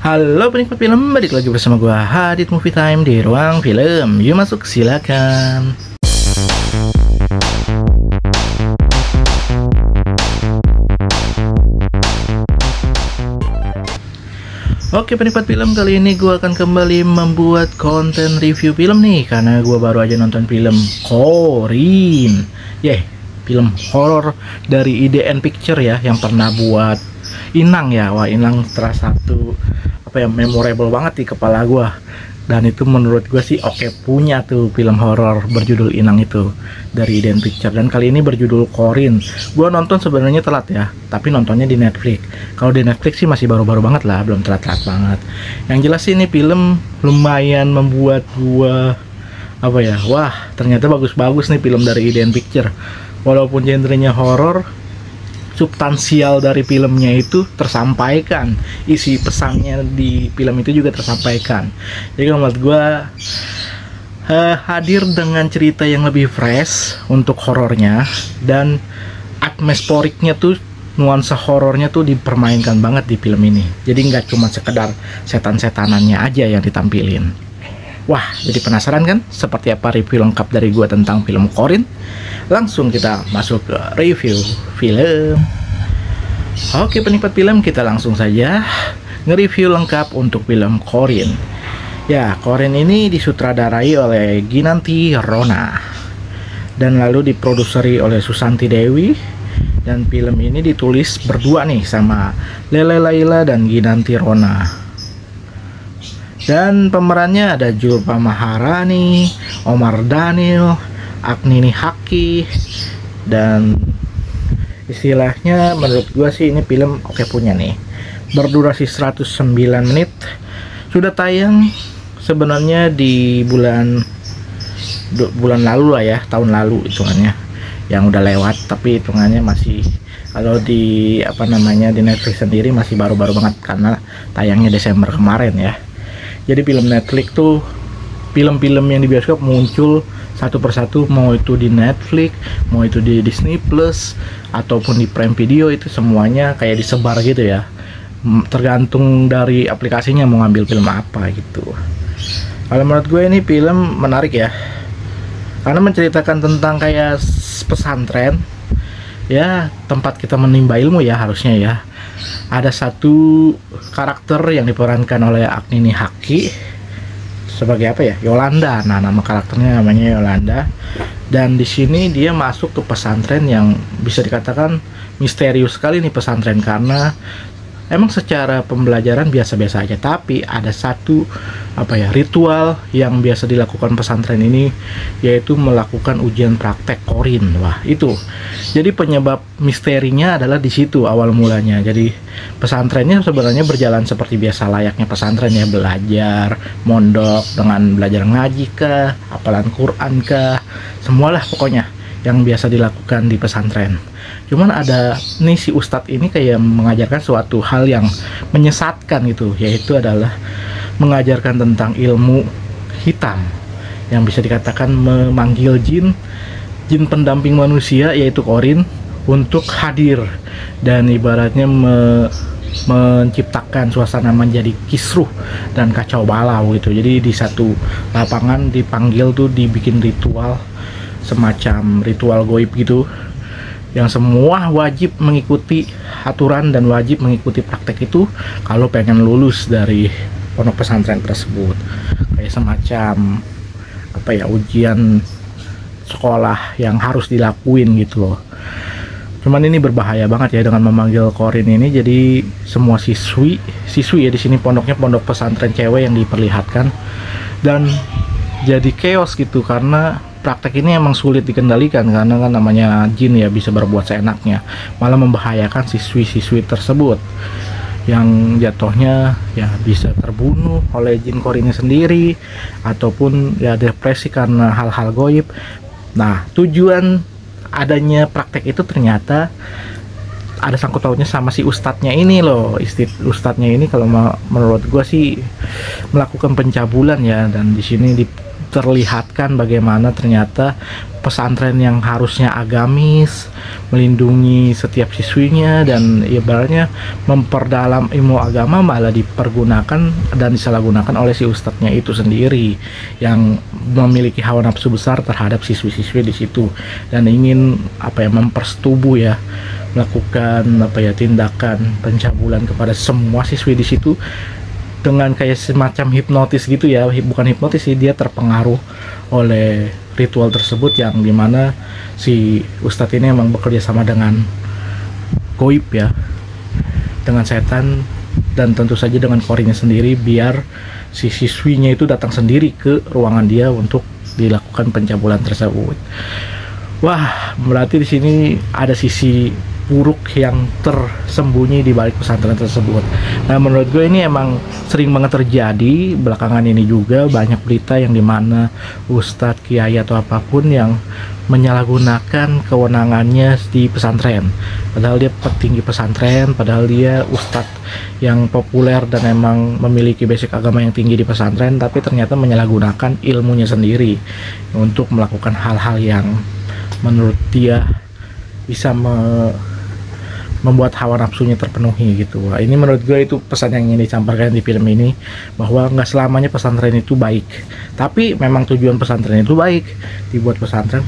Halo penikmat film, balik lagi bersama gua Hadit Movie Time di ruang film. Yuk masuk, silakan. Oke penikmat film, kali ini gua akan kembali membuat konten review film nih, karena gua baru aja nonton film Corin. Film horor dari IDN Picture ya, yang pernah buat Inang ya. Wah, Inang terasa satu memorable banget di kepala gua. Dan itu menurut gue sih oke punya tuh film horor berjudul Inang itu dari IDN Picture. Dan kali ini berjudul Corin. Gua nonton sebenarnya telat ya, tapi nontonnya di Netflix. Kalau di Netflix sih masih baru-baru banget lah, belum telat-telat banget. Yang jelas sih ini film lumayan membuat gua wah, ternyata bagus-bagus nih film dari IDN Picture. Walaupun genrenya horor, substansial dari filmnya itu tersampaikan, isi pesannya di film itu juga tersampaikan. Jadi menurut gue hadir dengan cerita yang lebih fresh untuk horornya, dan atmosferiknya tuh, nuansa horornya tuh dipermainkan banget di film ini. Jadi nggak cuma sekedar setan-setanannya aja yang ditampilin. Wah, jadi penasaran kan seperti apa review lengkap dari gua tentang film Corin? Langsung kita masuk ke review film. Oke penikmat film, kita langsung saja nge-review lengkap untuk film Corin. Ya, Corin ini disutradarai oleh Ginanti Rona dan lalu diproduseri oleh Susanti Dewi. Dan film ini ditulis berdua nih sama Lele Laila dan Ginanti Rona. Dan pemerannya ada Julpa Maharani, Omar Daniel, Agnini Haki. Dan istilahnya menurut gua sih ini film oke punya nih. Berdurasi 109 menit. Sudah tayang sebenarnya di bulan lalu lah ya, tahun lalu hitungannya. Yang udah lewat, tapi hitungannya masih, kalau di di Netflix sendiri masih baru-baru banget karena tayangnya Desember kemarin ya. Jadi film Netflix tuh, film-film yang di bioskop muncul satu persatu, mau itu di Netflix, mau itu di Disney Plus, ataupun di Prime Video, itu semuanya kayak disebar gitu ya. Tergantung dari aplikasinya mau ngambil film apa gitu. Kalau menurut gue ini film menarik ya, karena menceritakan tentang kayak pesantren ya, tempat kita menimba ilmu ya harusnya ya. Ada satu karakter yang diperankan oleh Agnini Haki sebagai Yolanda. Nah, nama karakternya namanya Yolanda. Dan di sini dia masuk ke pesantren yang bisa dikatakan misterius sekali nih pesantren, karena emang secara pembelajaran biasa-biasa aja, tapi ada satu ritual yang biasa dilakukan pesantren ini, yaitu melakukan ujian praktek Corin. Wah, itu jadi penyebab misterinya adalah di situ awal mulanya. Jadi pesantrennya sebenarnya berjalan seperti biasa layaknya pesantren ya, belajar mondok dengan belajar ngaji kah, hafalan Quran kah, semualah pokoknya yang biasa dilakukan di pesantren. Cuman ada nih, si ustadz ini kayak mengajarkan suatu hal yang menyesatkan gitu, yaitu adalah mengajarkan tentang ilmu hitam yang bisa dikatakan memanggil jin pendamping manusia, yaitu Corin, untuk hadir dan ibaratnya menciptakan suasana menjadi kisruh dan kacau balau gitu. Jadi di satu lapangan dipanggil tuh, dibikin ritual, semacam ritual goib gitu, yang semua wajib mengikuti aturan dan wajib mengikuti praktek itu kalau pengen lulus dari pondok pesantren tersebut. Kayak semacam ujian sekolah yang harus dilakuin gitu loh. Cuman ini berbahaya banget ya dengan memanggil Corin ini. Jadi semua siswi ya, di sini pondoknya pondok pesantren cewek yang diperlihatkan, dan jadi chaos gitu karena praktek ini emang sulit dikendalikan, karena kan namanya jin ya, bisa berbuat seenaknya, malah membahayakan siswi-siswi tersebut yang jatuhnya ya bisa terbunuh oleh jin Corinnya sendiri, ataupun ya depresi karena hal-hal goib. Nah, tujuan adanya praktek itu ternyata ada sangkut pautnya sama si ustadznya ini loh. Ustadznya ini kalau menurut gua sih melakukan pencabulan ya, dan di sini diperlihatkan bagaimana ternyata pesantren yang harusnya agamis, melindungi setiap siswinya dan ibaratnya memperdalam ilmu agama malah dipergunakan dan disalahgunakan oleh si ustadznya itu sendiri yang memiliki hawa nafsu besar terhadap siswi-siswi di situ dan ingin mempersetubuh ya, melakukan tindakan pencabulan kepada semua siswi di situ dengan kayak semacam hipnotis gitu ya, bukan hipnotis sih, dia terpengaruh oleh ritual tersebut yang dimana si ustadz ini emang bekerja sama dengan goib ya, dengan setan dan tentu saja dengan korinya sendiri biar si siswinya itu datang sendiri ke ruangan dia untuk dilakukan pencabulan tersebut. Wah, berarti di sini ada sisi buruk yang tersembunyi di balik pesantren tersebut. Nah, menurut gue ini emang sering banget terjadi belakangan ini juga, banyak berita yang dimana ustadz, kiai atau apapun yang menyalahgunakan kewenangannya di pesantren. Padahal dia petinggi pesantren, padahal dia ustadz yang populer dan emang memiliki basic agama yang tinggi di pesantren, tapi ternyata menyalahgunakan ilmunya sendiri untuk melakukan hal-hal yang menurut dia bisa membuat hawa nafsunya terpenuhi gitu. Wah, ini menurut gue itu pesan yang ingin disampaikan di film ini, bahwa nggak selamanya pesantren itu baik, tapi memang tujuan pesantren itu baik, dibuat pesantren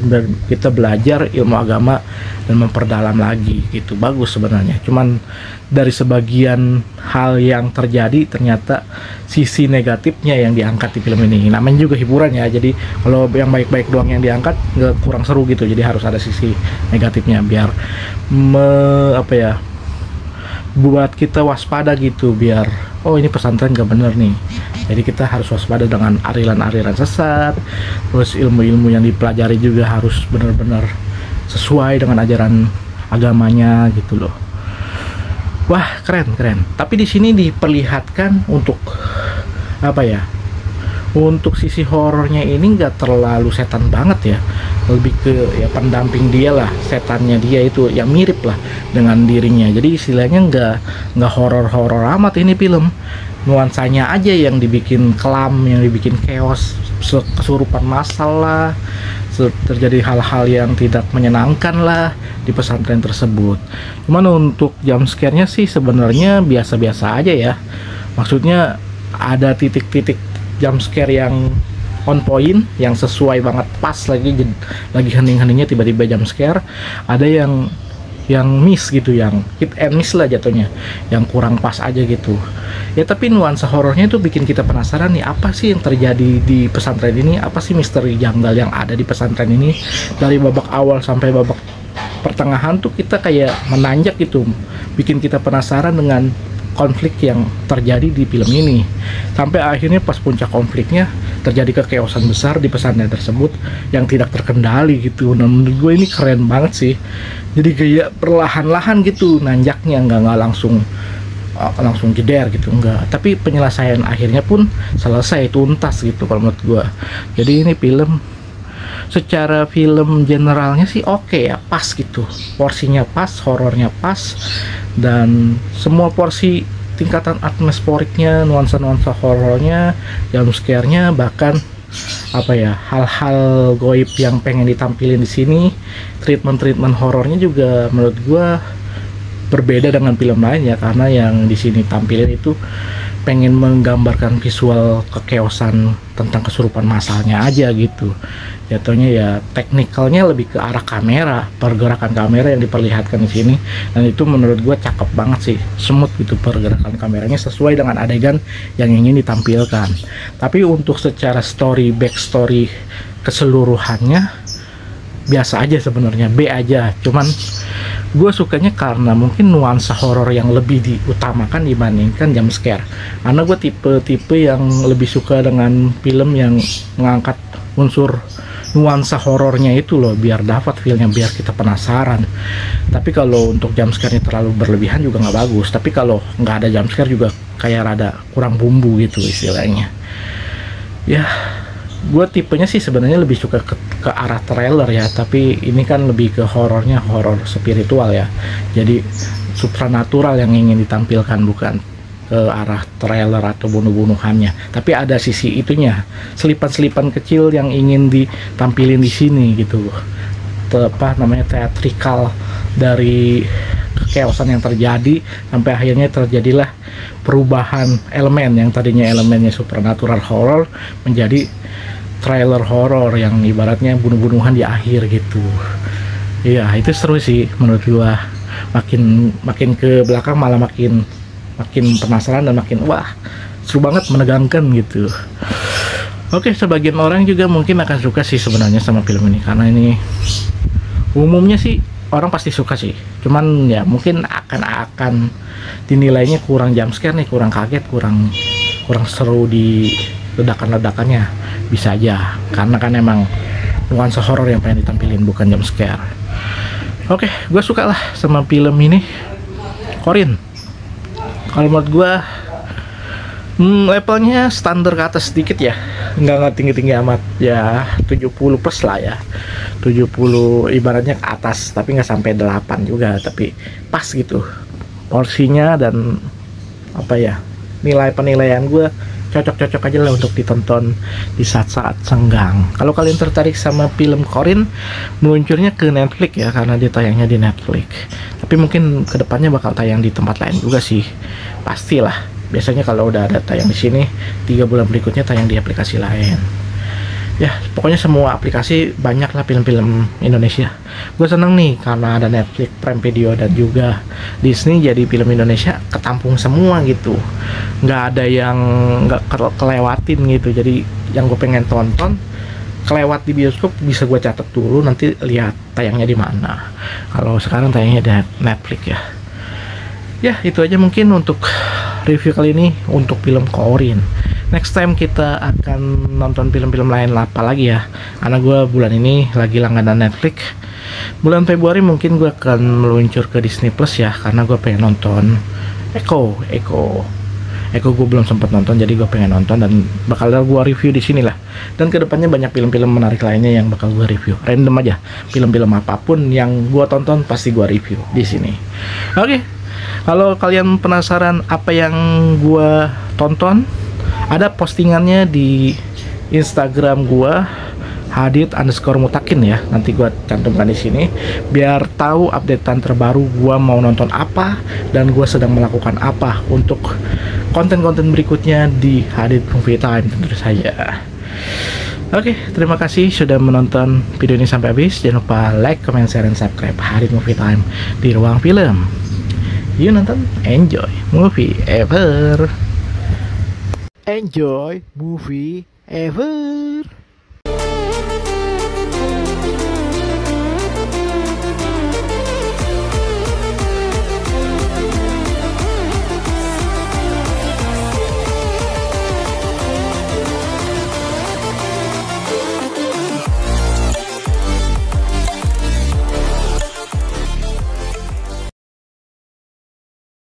biar kita belajar ilmu agama dan memperdalam lagi gitu, bagus sebenarnya. Cuman dari sebagian hal yang terjadi ternyata sisi negatifnya yang diangkat di film ini. Namanya juga hiburan ya, jadi kalau yang baik-baik doang yang diangkat nggak, kurang seru gitu, jadi harus ada sisi negatifnya biar buat kita waspada gitu, biar oh ini pesantren gak bener nih, jadi kita harus waspada dengan aliran-aliran sesat, terus ilmu-ilmu yang dipelajari juga harus benar-benar sesuai dengan ajaran agamanya gitu loh. Wah, keren. Tapi di sini diperlihatkan untuk untuk sisi horornya ini nggak terlalu setan banget ya, lebih ke ya pendamping dia lah, setannya dia itu yang mirip lah dengan dirinya. Jadi istilahnya nggak horor amat ini film, nuansanya aja yang dibikin kelam, yang dibikin chaos, kesurupan massal lah, terjadi hal-hal yang tidak menyenangkan lah di pesantren tersebut. Cuman untuk jump scare-nya sih sebenarnya biasa-biasa aja ya, maksudnya ada titik-titik jump scare yang on point, yang sesuai banget, pas lagi hening-heningnya tiba-tiba jump scare. Ada yang miss gitu, yang hit and miss lah jatuhnya, yang kurang pas aja gitu ya. Tapi nuansa horornya itu bikin kita penasaran nih, apa sih yang terjadi di pesantren ini, apa sih misteri janggal yang ada di pesantren ini. Dari babak awal sampai babak pertengahan tuh kita kayak menanjak gitu, bikin kita penasaran dengan konflik yang terjadi di film ini, sampai akhirnya pas puncak konfliknya terjadi kekeosan besar di pesantren tersebut yang tidak terkendali gitu. Nah, menurut gue ini keren banget sih, jadi kayak perlahan-lahan gitu nanjaknya, nggak langsung jeder gitu, enggak, tapi penyelesaian akhirnya pun selesai tuntas gitu kalau menurut gue. Jadi ini film secara film generalnya sih oke ya, pas gitu, porsinya pas, horornya pas, dan semua porsi tingkatan atmosferiknya, nuansa-nuansa horornya, jump scare-nya, bahkan hal-hal goib yang pengen ditampilin di sini, treatment horornya juga menurut gua berbeda dengan film lain ya, karena yang di sini tampilin itu pengen menggambarkan visual kekeosan tentang kesurupan massalnya aja gitu. Jatuhnya ya teknikalnya lebih ke arah kamera, pergerakan kamera yang diperlihatkan di sini, dan itu menurut gue cakep banget sih, smooth gitu pergerakan kameranya, sesuai dengan adegan yang ingin ditampilkan. Tapi untuk secara backstory keseluruhannya biasa aja sebenarnya, B aja. Cuman gue sukanya karena mungkin nuansa horor yang lebih diutamakan dibandingkan jump scare, karena gue tipe yang lebih suka dengan film yang mengangkat unsur nuansa horornya itu loh, biar dapat feelnya, biar kita penasaran. Tapi kalau untuk jump scare-nya terlalu berlebihan juga nggak bagus, tapi kalau nggak ada jump scare juga kayak rada kurang bumbu gitu istilahnya ya. Gue tipenya sih sebenarnya lebih suka ke arah trailer ya, tapi ini kan lebih ke horornya, horor spiritual ya, jadi supranatural yang ingin ditampilkan, bukan ke arah trailer atau bunuh-bunuhannya, tapi ada sisi itunya, selipan-selipan kecil yang ingin ditampilin di sini gitu. Apa namanya, teatrikal dari kekeosan yang terjadi sampai akhirnya terjadilah perubahan elemen yang tadinya elemennya supernatural horror menjadi trailer horror yang ibaratnya bunuh-bunuhan di akhir gitu. Iya, itu seru sih menurut gua. Makin ke belakang malah makin penasaran dan makin wah, seru banget, menegangkan gitu. Oke, sebagian orang juga mungkin akan suka sih sebenarnya sama film ini, karena ini umumnya sih orang pasti suka sih. Cuman ya mungkin akan dinilainya kurang jump scare nih, kurang kaget, kurang seru di ledakan-ledakannya. Bisa aja, karena kan emang nuansa horor yang pengen ditampilin, bukan jump scare. Oke, gue suka lah sama film ini. Corin, kalau menurut gue levelnya standar ke atas sedikit ya, nggak tinggi-tinggi amat ya, 70 plus lah ya, 70 ibaratnya ke atas, tapi nggak sampai 8 juga, tapi pas gitu porsinya. Dan apa ya, nilai penilaian gue cocok-cocok aja lah untuk ditonton di saat-saat senggang. Kalau kalian tertarik sama film Corin, meluncurnya ke Netflix ya, karena dia tayangnya di Netflix, tapi mungkin kedepannya bakal tayang di tempat lain juga sih, pastilah. Biasanya kalau udah ada tayang di sini, 3 bulan berikutnya tayang di aplikasi lain. Ya, pokoknya semua aplikasi banyak lah film-film Indonesia. Gue seneng nih karena ada Netflix, Prime Video, dan juga Disney, jadi film Indonesia ketampung semua gitu. Nggak ada yang nggak kelewatin gitu. Jadi yang gue pengen tonton kelewat di bioskop bisa gue catat dulu, nanti lihat tayangnya di mana. Kalau sekarang tayangnya di Netflix ya. Ya, itu aja mungkin untuk review kali ini untuk film Corin. Next time kita akan nonton film-film lain apa lagi ya, karena gue bulan ini lagi langganan Netflix. Bulan Februari mungkin gue akan meluncur ke Disney Plus ya, karena gue pengen nonton Echo gue belum sempat nonton, jadi gue pengen nonton dan bakal gue review di sini lah. Dan kedepannya banyak film-film menarik lainnya yang bakal gue review, random aja, film-film apapun yang gue tonton pasti gue review di sini. Oke, kalau kalian penasaran apa yang gue tonton, ada postingannya di Instagram gua, Hadid_Mutakin ya. Nanti gua cantumkan di sini biar tahu updatean terbaru gua mau nonton apa dan gua sedang melakukan apa untuk konten-konten berikutnya di Hadid Movie Time tentu saja. Oke, terima kasih sudah menonton video ini sampai habis. Jangan lupa like, comment, share, dan subscribe Hadid Movie Time di ruang film. Yuk nonton, enjoy movie ever. Enjoy movie ever.